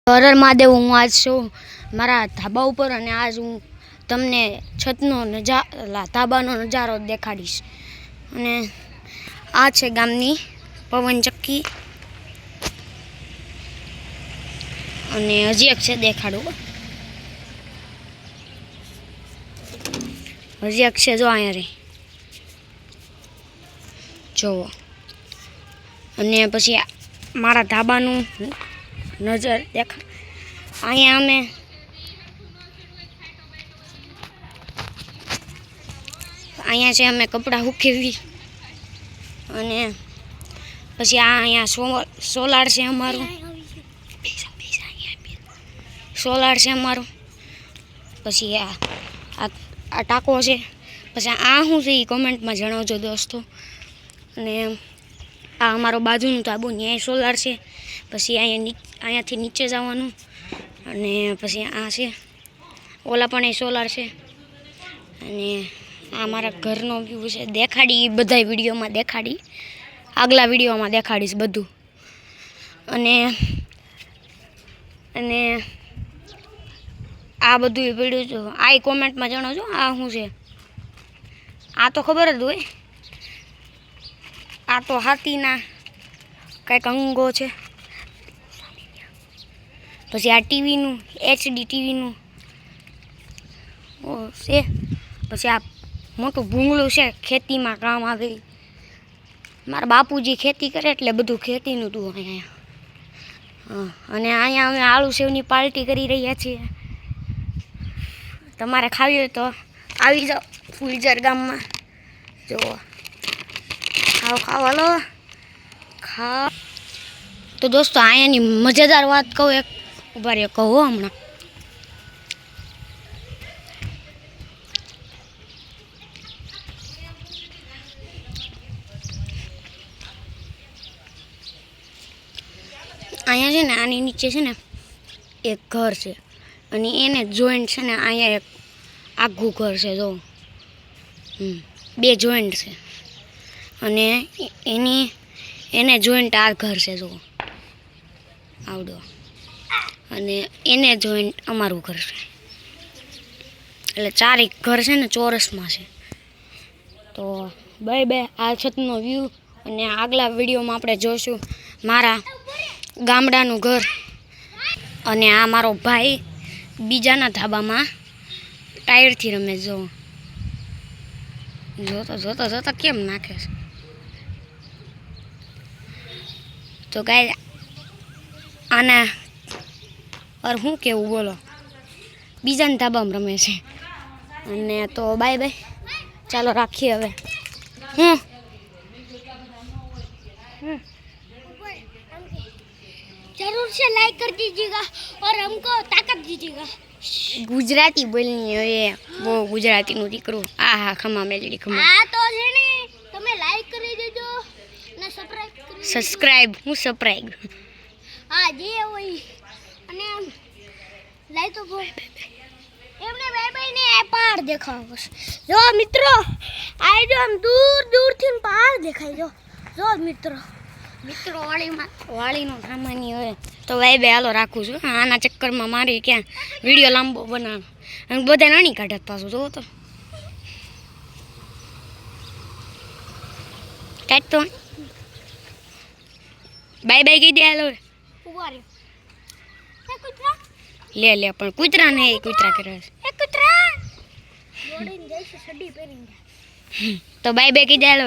હરર મહાદેવ, હું આજ છું મારા ધાબા ઉપર અને આજ હું તમને છતનો ધાબાનો નજારો દેખાડીશ. અને આ છે ગામની પવનચક્કી અને હજી એક છે દેખાડું. હજી એક છે જો અહીંયા રે જોવો. અને પછી મારા ધાબાનું નજર દેખા. અહીંયા છે અમે કપડાં સુકવી. અને પછી અહીંયા સોલાર છે અમારું. સોલાર છે અમારું. પછી આ ટાંકો છે. પછી આ શું છે એ કોમેન્ટમાં જણાવજો દોસ્તો. અને આ અમારો બાજુનું ધાબુ, ન્યાય સોલાર છે. પછી અહીંયાથી નીચે જવાનું. અને પછી આ છે ઓલા પણ એ સોલાર છે. અને આ મારા ઘરનો વ્યૂ છે. દેખાડી બધા વિડીયોમાં દેખાડી, આગલા વિડીયોમાં દેખાડીશ બધું. અને આ બધું વિડીયો જો આ કોમેન્ટમાં જણાવજો આ શું છે. આ તો ખબર જ હોય, આ તો હાથીના કંઈક અંગો છે. પછી આ ટીવીનું HD ટીવીનું છે. પછી આ મોટું ભૂંગળું છે, ખેતીમાં કામ આવે. મારા બાપુજી ખેતી કરે એટલે બધું ખેતીનું હતું અહીંયા. અને અહીંયા અમે આળુ સેવની પાર્ટી કરી રહ્યા છીએ. તમારે ખાવી હોય તો આવી જાઓ ફૂલઝર ગામમાં. જુઓ, ખાઓ હાલો ખાઓ. તો દોસ્તો અહીંયાની મજેદાર વાત કહું, એક ઉભા રહ્યો કહું હમણાં. અહીંયા છે ને આની નીચે છે ને એક ઘર છે. અને એને જોઈન્ટ છે ને અહીંયા એક આખું ઘર છે જો. બે જોઈન્ટ છે. અને એને જોઈન્ટ આ ઘર છે જો આવડો. અને એને જોઈન્ટ અમારું ઘર છે. એટલે ચારેક ઘર છે ને ચોરસમાં છે. તો બાય આ છતનો વ્યૂ. અને આગલા વિડીયોમાં આપણે જોઈશું મારા ગામડાનું ઘર. અને આ મારો ભાઈ બીજાના ધાબામાં ટાયરથી રમે જો. જોતા કેમ નાખે છે. તો ગાય આના શું કેવું બોલો, બીજાના ધાબામાં રમે છે. અને તો બાય ચાલો રાખીએ હવે. जरूर से लाइक कर दीजिएगा और हमको ताकत दीजिएगा. ગુજરાતી બોલની હવે બહુ ગુજરાતીનું દીકરું. હા ખમા મેલડી ખમા. હા તો છે ને તમે લાઈક કરી દેજો અને સબસ્ક્રાઇબ હું સબસ્ક્રાઇબ. હા જે હોય. અને લાઈક તો એમને બાય ને પહાડ દેખાવો છે. જો મિત્રો આ જો આમ દૂરથી પહાડ દેખાય જો મિત્રો વાળીનો સામાન્ય હોય. તો ભાઈ હાલો રાખું છું. આના ચક્કરમાં મારી ક્યાં વિડીયો લાંબો બનાવ અને બધા નાની કાઢે પાછું જોવો તો કાઢતો. બાય કહી દે હાલો. લે પણ કૂતરા ને કૂતરા કરે છે. તો બાય કહી દે હાલો.